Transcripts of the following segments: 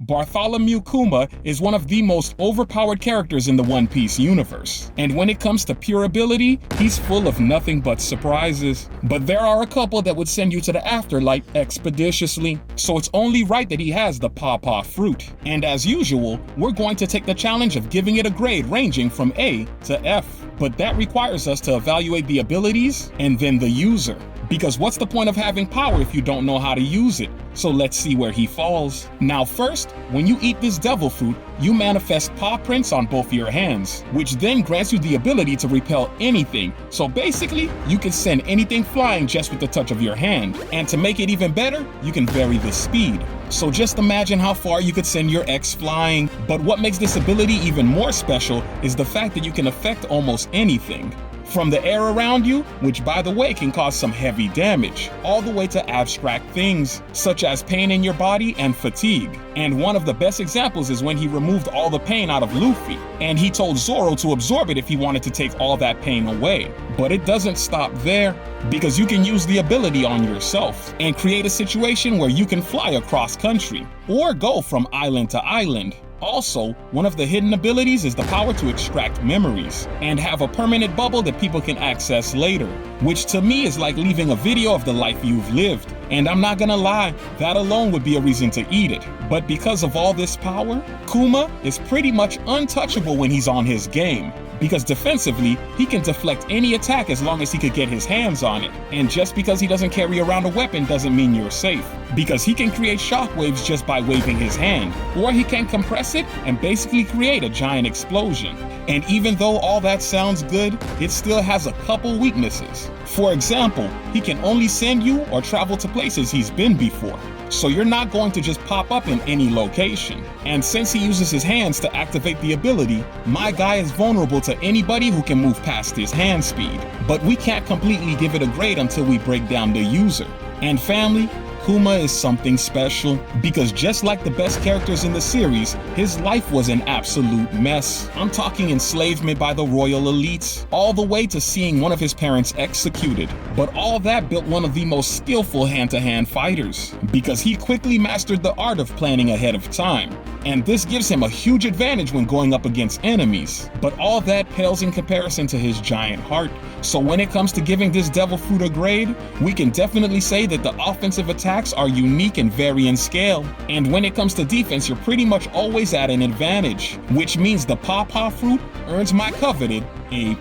Bartholomew Kuma is one of the most overpowered characters in the One Piece universe. And when it comes to pure ability, he's full of nothing but surprises. But there are a couple that would send you to the afterlife expeditiously. So it's only right that he has the Pawpaw fruit. And as usual, we're going to take the challenge of giving it a grade ranging from A to F. But that requires us to evaluate the abilities and then the user. Because what's the point of having power if you don't know how to use it? So let's see where he falls. Now first, when you eat this devil fruit, you manifest paw prints on both your hands, which then grants you the ability to repel anything. So basically, you can send anything flying just with the touch of your hand. And to make it even better, you can vary the speed. So just imagine how far you could send your ex flying. But what makes this ability even more special is the fact that you can affect almost anything. From the air around you, which by the way can cause some heavy damage, all the way to abstract things, such as pain in your body and fatigue. And one of the best examples is when he removed all the pain out of Luffy, and he told Zoro to absorb it if he wanted to take all that pain away. But it doesn't stop there, because you can use the ability on yourself and create a situation where you can fly across country, or go from island to island. Also, one of the hidden abilities is the power to extract memories and have a permanent bubble that people can access later, which to me is like leaving a video of the life you've lived. And I'm not gonna lie, that alone would be a reason to eat it. But because of all this power, Kuma is pretty much untouchable when he's on his game. Because defensively, he can deflect any attack as long as he could get his hands on it. And just because he doesn't carry around a weapon doesn't mean you're safe. Because he can create shockwaves just by waving his hand. Or he can compress it and basically create a giant explosion. And even though all that sounds good, it still has a couple weaknesses. For example, he can only send you or travel to places he's been before. So you're not going to just pop up in any location. And since he uses his hands to activate the ability, my guy is vulnerable to anybody who can move past his hand speed. But we can't completely give it a grade until we break down the user. And family, Kuma is something special because just like the best characters in the series, his life was an absolute mess. I'm talking enslavement by the royal elites, all the way to seeing one of his parents executed. But all that built one of the most skillful hand-to-hand fighters because he quickly mastered the art of planning ahead of time. And this gives him a huge advantage when going up against enemies. But all that pales in comparison to his giant heart. So when it comes to giving this devil fruit a grade, we can definitely say that the offensive attacks are unique and vary in scale. And when it comes to defense, you're pretty much always at an advantage, which means the Pawpaw fruit earns my coveted A+.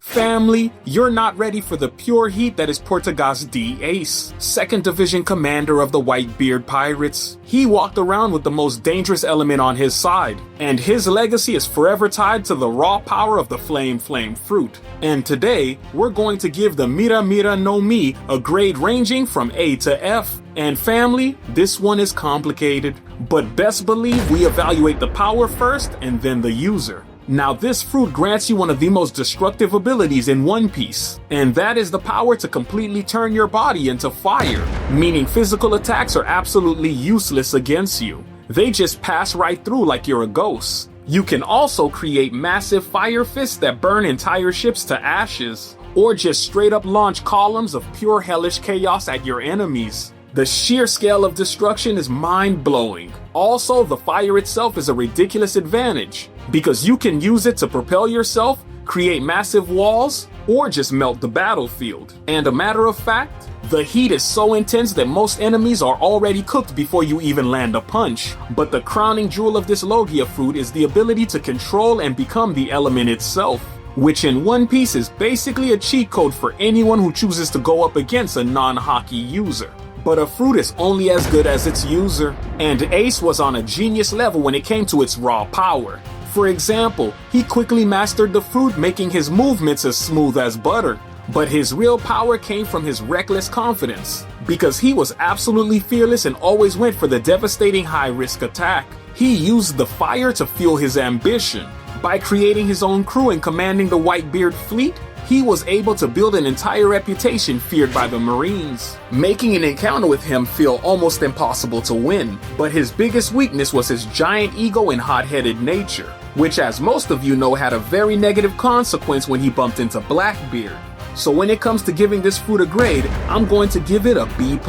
Family, you're not ready for the pure heat that is Portugas D. Ace, 2nd Division commander of the Whitebeard Pirates. He walked around with the most dangerous element on his side, and his legacy is forever tied to the raw power of the Flame fruit. And today, we're going to give the Mira Mira no Mi a grade ranging from A to F. And family, this one is complicated, but best believe we evaluate the power first and then the user. Now this fruit grants you one of the most destructive abilities in One Piece, and that is the power to completely turn your body into fire, meaning physical attacks are absolutely useless against you. They just pass right through like you're a ghost. You can also create massive fire fists that burn entire ships to ashes, or just straight up launch columns of pure hellish chaos at your enemies. The sheer scale of destruction is mind-blowing. Also, the fire itself is a ridiculous advantage, because you can use it to propel yourself, create massive walls, or just melt the battlefield. And a matter of fact, the heat is so intense that most enemies are already cooked before you even land a punch. But the crowning jewel of this Logia fruit is the ability to control and become the element itself, which in One Piece is basically a cheat code for anyone who chooses to go up against a non-hockey user. But a fruit is only as good as its user, and Ace was on a genius level when it came to its raw power. For example, he quickly mastered the fruit, making his movements as smooth as butter. But his real power came from his reckless confidence, because he was absolutely fearless and always went for the devastating high-risk attack. He used the fire to fuel his ambition. By creating his own crew and commanding the Whitebeard fleet, he was able to build an entire reputation feared by the Marines, making an encounter with him feel almost impossible to win. But his biggest weakness was his giant ego and hot-headed nature, which as most of you know had a very negative consequence when he bumped into Blackbeard. So when it comes to giving this fruit a grade, I'm going to give it a B+,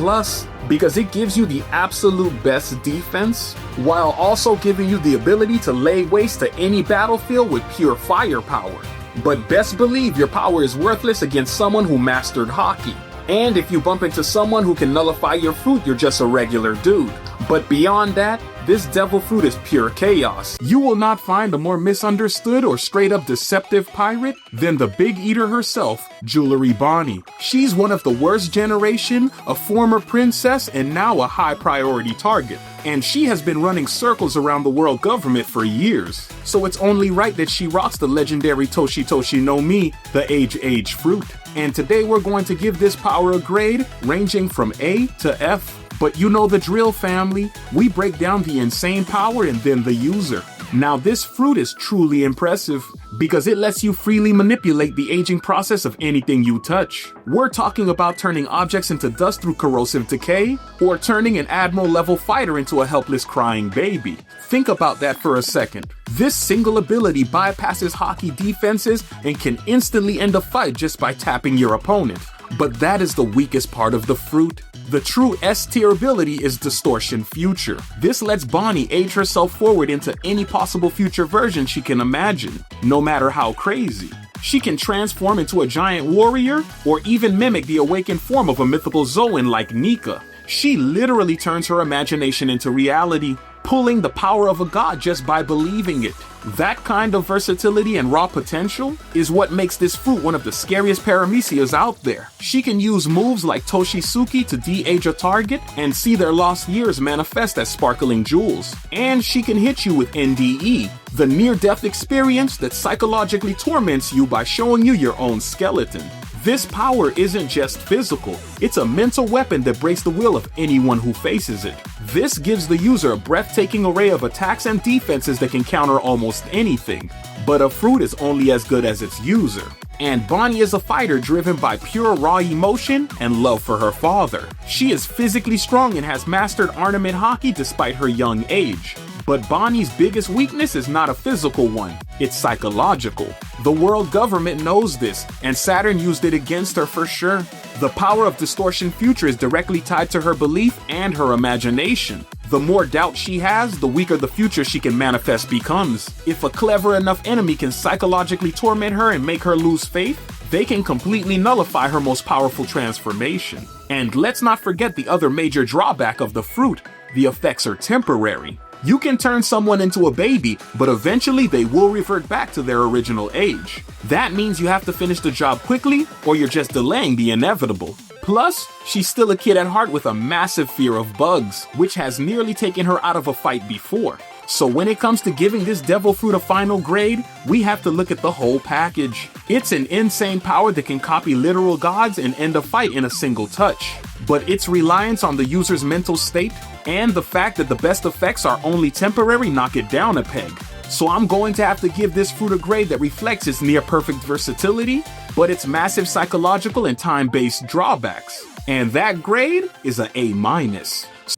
because it gives you the absolute best defense, while also giving you the ability to lay waste to any battlefield with pure firepower. But best believe your power is worthless against someone who mastered hockey. And if you bump into someone who can nullify your fruit, you're just a regular dude. But beyond that, this devil fruit is pure chaos. You will not find a more misunderstood or straight up deceptive pirate than the Big Eater herself, Jewelry Bonnie. She's one of the worst generation, a former princess, and now a high priority target. And she has been running circles around the world government for years. So it's only right that she rocks the legendary Toshi Toshi no Mi, the Age fruit. And today we're going to give this power a grade ranging from A to F. But you know the drill, family. We break down the insane power and then the user. Now this fruit is truly impressive because it lets you freely manipulate the aging process of anything you touch. We're talking about turning objects into dust through corrosive decay, or turning an admiral level fighter into a helpless crying baby. Think about that for a second. This single ability bypasses hockey defenses and can instantly end a fight just by tapping your opponent. But that is the weakest part of the fruit. The true S-tier ability is Distortion Future. This lets Bonnie age herself forward into any possible future version she can imagine, no matter how crazy. She can transform into a giant warrior, or even mimic the awakened form of a mythical Zoan like Nika. She literally turns her imagination into reality, pulling the power of a god just by believing it. That kind of versatility and raw potential is what makes this fruit one of the scariest Paramecias out there. She can use moves like Toshisuke to de-age a target and see their lost years manifest as sparkling jewels. And she can hit you with NDE, the near-death experience that psychologically torments you by showing you your own skeleton. This power isn't just physical, it's a mental weapon that breaks the will of anyone who faces it. This gives the user a breathtaking array of attacks and defenses that can counter almost anything. But a fruit is only as good as its user. And Bonnie is a fighter driven by pure raw emotion and love for her father. She is physically strong and has mastered ornament hockey despite her young age. But Bonnie's biggest weakness is not a physical one, it's psychological. The world government knows this, and Saturn used it against her for sure. The power of Distortion Future is directly tied to her belief and her imagination. The more doubt she has, the weaker the future she can manifest becomes. If a clever enough enemy can psychologically torment her and make her lose faith, they can completely nullify her most powerful transformation. And let's not forget the other major drawback of the fruit: the effects are temporary. You can turn someone into a baby, but eventually they will revert back to their original age. That means you have to finish the job quickly, or you're just delaying the inevitable. Plus, she's still a kid at heart with a massive fear of bugs, which has nearly taken her out of a fight before. So when it comes to giving this devil fruit a final grade, we have to look at the whole package. It's an insane power that can copy literal gods and end a fight in a single touch. But its reliance on the user's mental state and the fact that the best effects are only temporary knock it down a peg. So I'm going to have to give this fruit a grade that reflects its near-perfect versatility, but its massive psychological and time-based drawbacks. And that grade is an A-.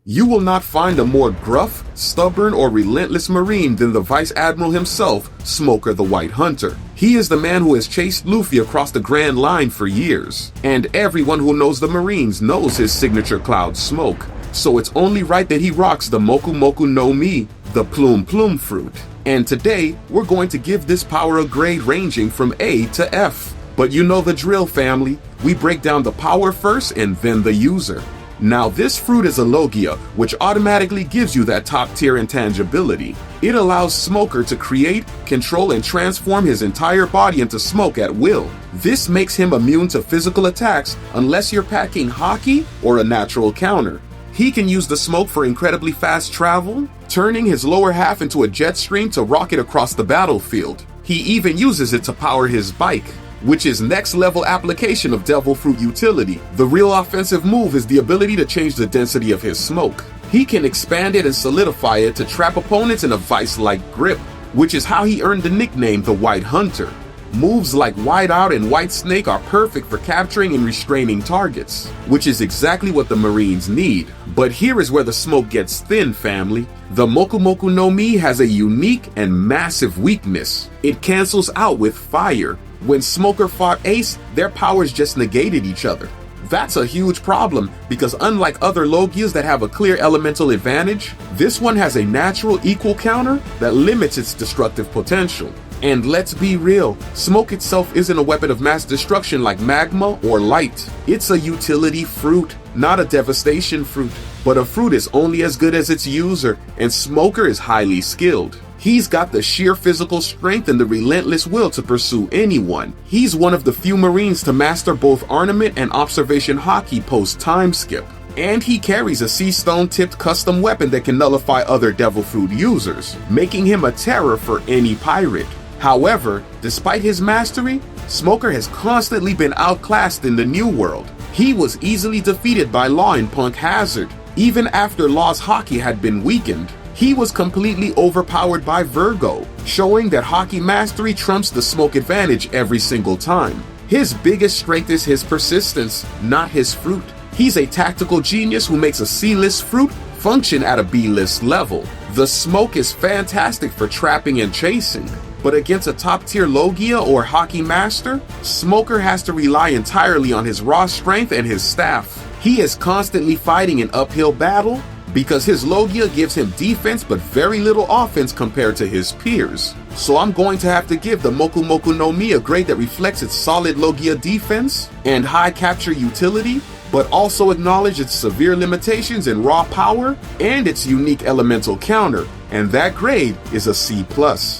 You will not find a more gruff, stubborn, or relentless Marine than the Vice Admiral himself, Smoker the White Hunter. He is the man who has chased Luffy across the Grand Line for years, and everyone who knows the Marines knows his signature cloud smoke. So it's only right that he rocks the Moku Moku no Mi, the Plume Plume fruit. And today, we're going to give this power a grade ranging from A to F. But you know the drill, family. We break down the power first and then the user. Now this fruit is a Logia, which automatically gives you that top tier intangibility. It allows Smoker to create, control, and transform his entire body into smoke at will. This makes him immune to physical attacks unless you're packing hockey or a natural counter. He can use the smoke for incredibly fast travel, turning his lower half into a jet stream to rocket across the battlefield. He even uses it to power his bike, which is next level application of Devil Fruit utility. The real offensive move is the ability to change the density of his smoke. He can expand it and solidify it to trap opponents in a vice-like grip, which is how he earned the nickname the White Hunter. Moves like Whiteout and White Snake are perfect for capturing and restraining targets, which is exactly what the Marines need. But here is where the smoke gets thin, family. The Moku Moku no Mi has a unique and massive weakness. It cancels out with fire. When Smoker fought Ace, their powers just negated each other. That's a huge problem because unlike other Logias that have a clear elemental advantage, this one has a natural equal counter that limits its destructive potential. And let's be real, smoke itself isn't a weapon of mass destruction like magma or light. It's a utility fruit, not a devastation fruit. But a fruit is only as good as its user, and Smoker is highly skilled. He's got the sheer physical strength and the relentless will to pursue anyone. He's one of the few Marines to master both Armament and Observation Hockey post time skip. And he carries a sea stone tipped custom weapon that can nullify other Devil Fruit users, making him a terror for any pirate. However, despite his mastery, Smoker has constantly been outclassed in the New World. He was easily defeated by Law and Punk Hazard. Even after Law's Hockey had been weakened, he was completely overpowered by Virgo, showing that Hockey mastery trumps the smoke advantage every single time. His biggest strength is his persistence, not his fruit. He's a tactical genius who makes a C-list fruit function at a B-list level. The smoke is fantastic for trapping and chasing, but against a top-tier Logia or Hockey master, Smoker has to rely entirely on his raw strength and his staff. He is constantly fighting an uphill battle because his Logia gives him defense but very little offense compared to his peers. So I'm going to have to give the Moku Moku no Mi a grade that reflects its solid Logia defense and high capture utility, but also acknowledge its severe limitations in raw power and its unique elemental counter, and that grade is a C+.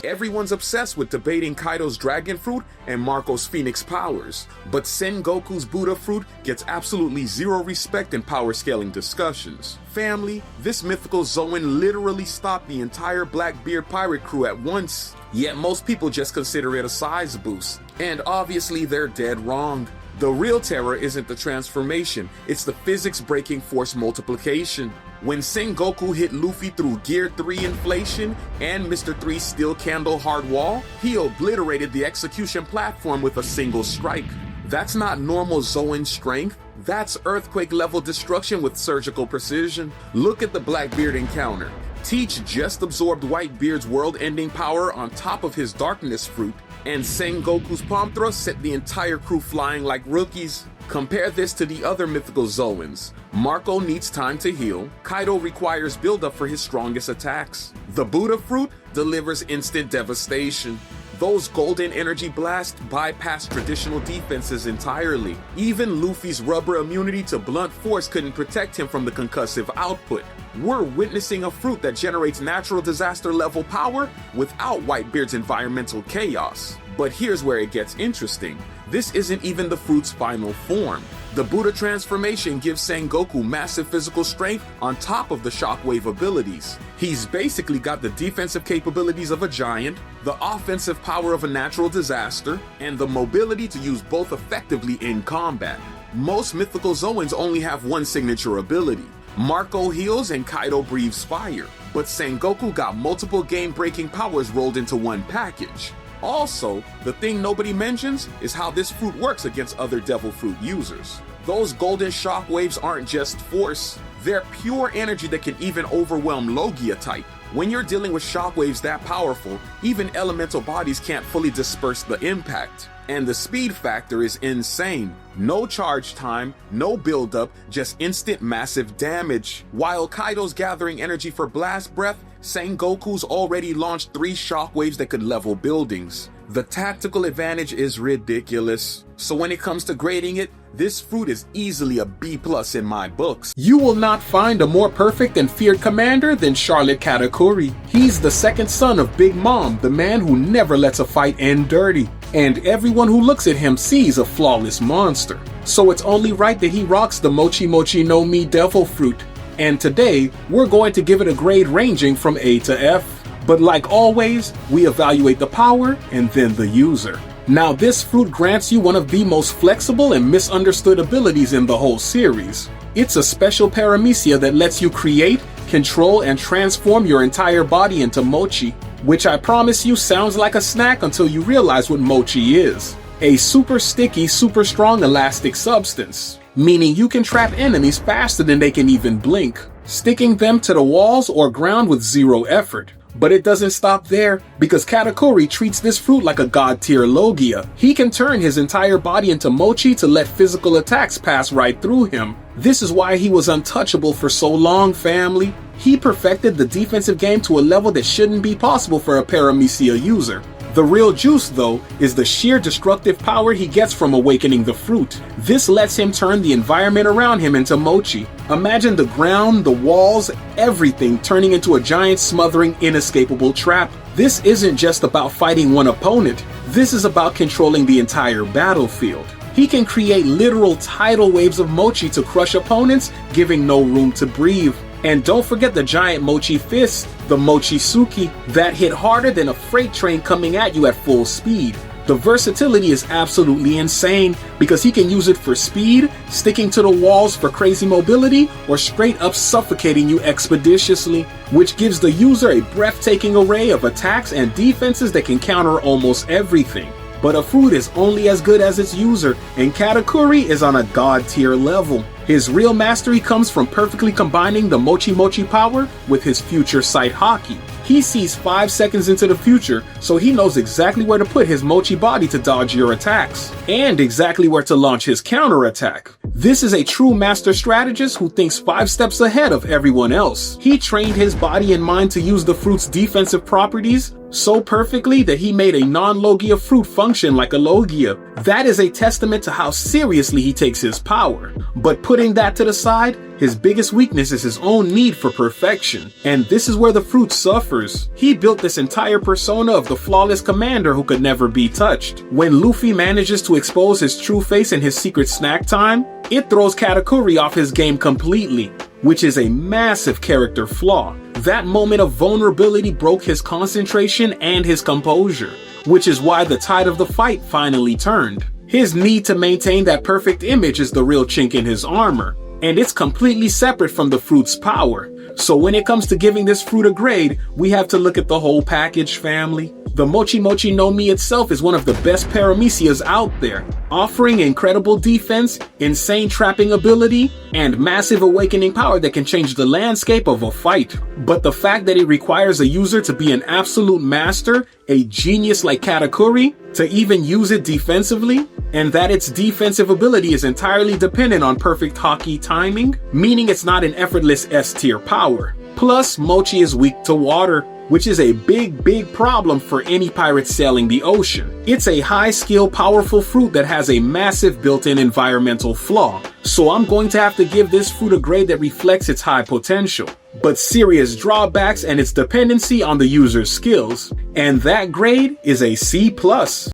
Everyone's obsessed with debating Kaido's Dragon Fruit and Marco's Phoenix powers, but Sengoku's Buddha Fruit gets absolutely zero respect in power scaling discussions. Family, this mythical Zoan literally stopped the entire Blackbeard pirate crew at once, yet most people just consider it a size boost, and obviously they're dead wrong. The real terror isn't the transformation, it's the physics-breaking force multiplication. When Sengoku hit Luffy through Gear 3 inflation and Mr. 3's steel candle hard wall, he obliterated the execution platform with a single strike. That's not normal Zoan strength, that's earthquake-level destruction with surgical precision. Look at the Blackbeard encounter. Teach just absorbed Whitebeard's world-ending power on top of his darkness fruit, and Sengoku's palm thrust set the entire crew flying like rookies. Compare this to the other mythical Zoans. Marco needs time to heal, Kaido requires buildup for his strongest attacks. The Buddha Fruit delivers instant devastation. Those golden energy blasts bypass traditional defenses entirely. Even Luffy's rubber immunity to blunt force couldn't protect him from the concussive output. We're witnessing a fruit that generates natural disaster level power without Whitebeard's environmental chaos. But here's where it gets interesting. This isn't even the fruit's final form. The Buddha transformation gives Sengoku massive physical strength on top of the shockwave abilities. He's basically got the defensive capabilities of a giant, the offensive power of a natural disaster, and the mobility to use both effectively in combat. Most mythical Zoans only have one signature ability. Marco heals and Kaido breathes fire, but Sengoku got multiple game-breaking powers rolled into one package. Also, the thing nobody mentions is how this fruit works against other Devil Fruit users. Those golden shockwaves aren't just force, they're pure energy that can even overwhelm Logia type. When you're dealing with shockwaves that powerful, even elemental bodies can't fully disperse the impact. And the speed factor is insane. No charge time, no buildup, just instant massive damage. While Kaido's gathering energy for Blast Breath, Sengoku's already launched 3 shockwaves that could level buildings. The tactical advantage is ridiculous. So when it comes to grading it, this fruit is easily a B+ in my books. You will not find a more perfect and feared commander than Charlotte Katakuri. He's the second son of Big Mom, the man who never lets a fight end dirty. And everyone who looks at him sees a flawless monster. So it's only right that he rocks the Mochi Mochi no Mi Devil Fruit. And today, we're going to give it a grade ranging from A to F. But like always, we evaluate the power and then the user. Now this fruit grants you one of the most flexible and misunderstood abilities in the whole series. It's a special Paramecia that lets you create, control, and transform your entire body into mochi, which I promise you sounds like a snack until you realize what mochi is. A super sticky, super strong elastic substance, meaning you can trap enemies faster than they can even blink. sticking them to the walls or ground with zero effort. But it doesn't stop there, because Katakuri treats this fruit like a god-tier Logia. He can turn his entire body into mochi to let physical attacks pass right through him. This is why he was untouchable for so long, family. He perfected the defensive game to a level that shouldn't be possible for a Paramecia user. The real juice, though, is the sheer destructive power he gets from awakening the fruit. This lets him turn the environment around him into mochi. Imagine the ground, the walls, everything turning into a giant smothering, inescapable trap. This isn't just about fighting one opponent. This is about controlling the entire battlefield. He can create literal tidal waves of mochi to crush opponents, giving no room to breathe. And don't forget the giant mochi fists, the mochisuki, that hit harder than a freight train coming at you at full speed. The versatility is absolutely insane, because he can use it for speed, sticking to the walls for crazy mobility, or straight up suffocating you expeditiously, which gives the user a breathtaking array of attacks and defenses that can counter almost everything. But a fruit is only as good as its user, and Katakuri is on a god-tier level. His real mastery comes from perfectly combining the mochi power with his future sight haki. He sees 5 seconds into the future, so he knows exactly where to put his mochi body to dodge your attacks, and exactly where to launch his counterattack. This is a true master strategist who thinks 5 steps ahead of everyone else. He trained his body and mind to use the fruit's defensive properties so perfectly that he made a non-Logia fruit function like a Logia. That is a testament to how seriously he takes his power. But putting that to the side, his biggest weakness is his own need for perfection. And this is where the fruit suffers. He built this entire persona of the flawless commander who could never be touched. When Luffy manages to expose his true face in his secret snack time, it throws Katakuri off his game completely, which is a massive character flaw. That moment of vulnerability broke his concentration and his composure, which is why the tide of the fight finally turned. His need to maintain that perfect image is the real chink in his armor, and it's completely separate from the fruit's power. So when it comes to giving this fruit a grade, we have to look at the whole package, family. The Mochi no Mi itself is one of the best Paramecias out there, offering incredible defense, insane trapping ability, and massive awakening power that can change the landscape of a fight. But the fact that it requires a user to be an absolute master, a genius like Katakuri, to even use it defensively, and that its defensive ability is entirely dependent on perfect haki timing, meaning it's not an effortless S-tier power. Plus, Mochi is weak to water, which is a big problem for any pirate sailing the ocean. It's a high-skill, powerful fruit that has a massive built-in environmental flaw, so I'm going to have to give this fruit a grade that reflects its high potential, but serious drawbacks and its dependency on the user's skills, and that grade is a C+.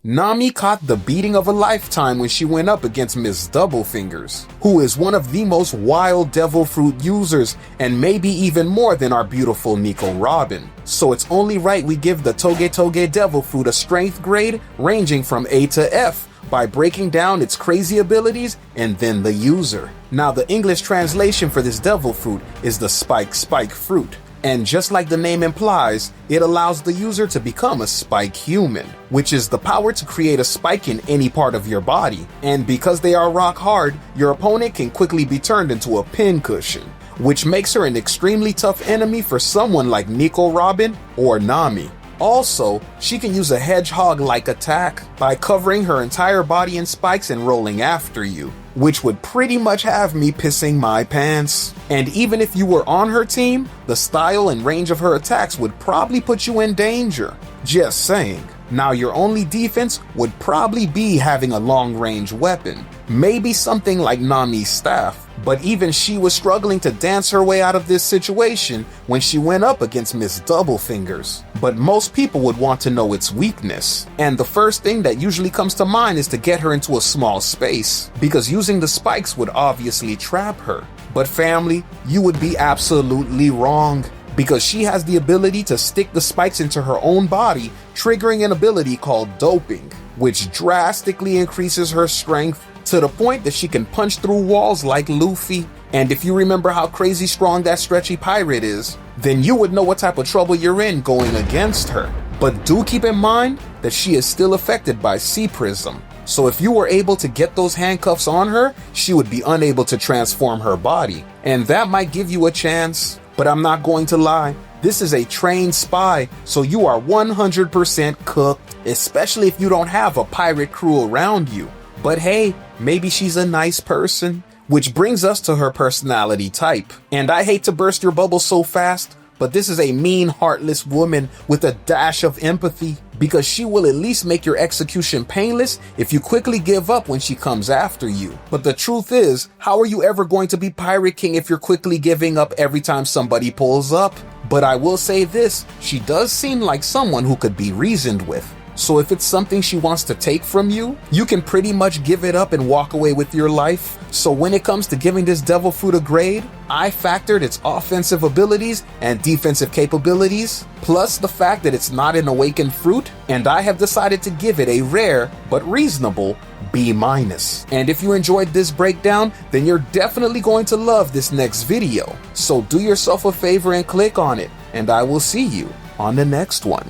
Nami caught the beating of a lifetime when she went up against Miss Doublefingers, who is one of the most wild devil fruit users, and maybe even more than our beautiful Nico Robin. So it's only right we give the Toge devil fruit a strength grade ranging from A to F, by breaking down its crazy abilities and then the user. Now the English translation for this devil fruit is the spike fruit. And just like the name implies, it allows the user to become a spike human, which is the power to create a spike in any part of your body. And because they are rock hard, your opponent can quickly be turned into a pincushion, which makes her an extremely tough enemy for someone like Nico Robin or Nami. Also, she can use a hedgehog-like attack by covering her entire body in spikes and rolling after you, which would pretty much have me pissing my pants. And even if you were on her team, the style and range of her attacks would probably put you in danger. Just saying. Now your only defense would probably be having a long-range weapon, maybe something like Nami's staff. But even she was struggling to dance her way out of this situation when she went up against Miss Doublefingers. But most people would want to know its weakness. And the first thing that usually comes to mind is to get her into a small space, because using the spikes would obviously trap her. But family, you would be absolutely wrong, because she has the ability to stick the spikes into her own body, triggering an ability called doping, which drastically increases her strength to the point that she can punch through walls like Luffy. And if you remember how crazy strong that stretchy pirate is, then you would know what type of trouble you're in going against her. But do keep in mind that she is still affected by Sea Prism, So if you were able to get those handcuffs on her, she would be unable to transform her body. And that might give you a chance, but I'm not going to lie. This is a trained spy, so you are 100% cooked, especially if you don't have a pirate crew around you. But hey, maybe she's a nice person. Which brings us to her personality type. And I hate to burst your bubble so fast, but this is a mean, heartless woman with a dash of empathy, because she will at least make your execution painless if you quickly give up when she comes after you. But the truth is, how are you ever going to be Pirate King if you're quickly giving up every time somebody pulls up? But I will say this, she does seem like someone who could be reasoned with. So if it's something she wants to take from you, you can pretty much give it up and walk away with your life. So when it comes to giving this devil fruit a grade, I factored its offensive abilities and defensive capabilities, plus the fact that it's not an awakened fruit, and I have decided to give it a rare but reasonable B-. And if you enjoyed this breakdown, then you're definitely going to love this next video. So do yourself a favor and click on it, and I will see you on the next one.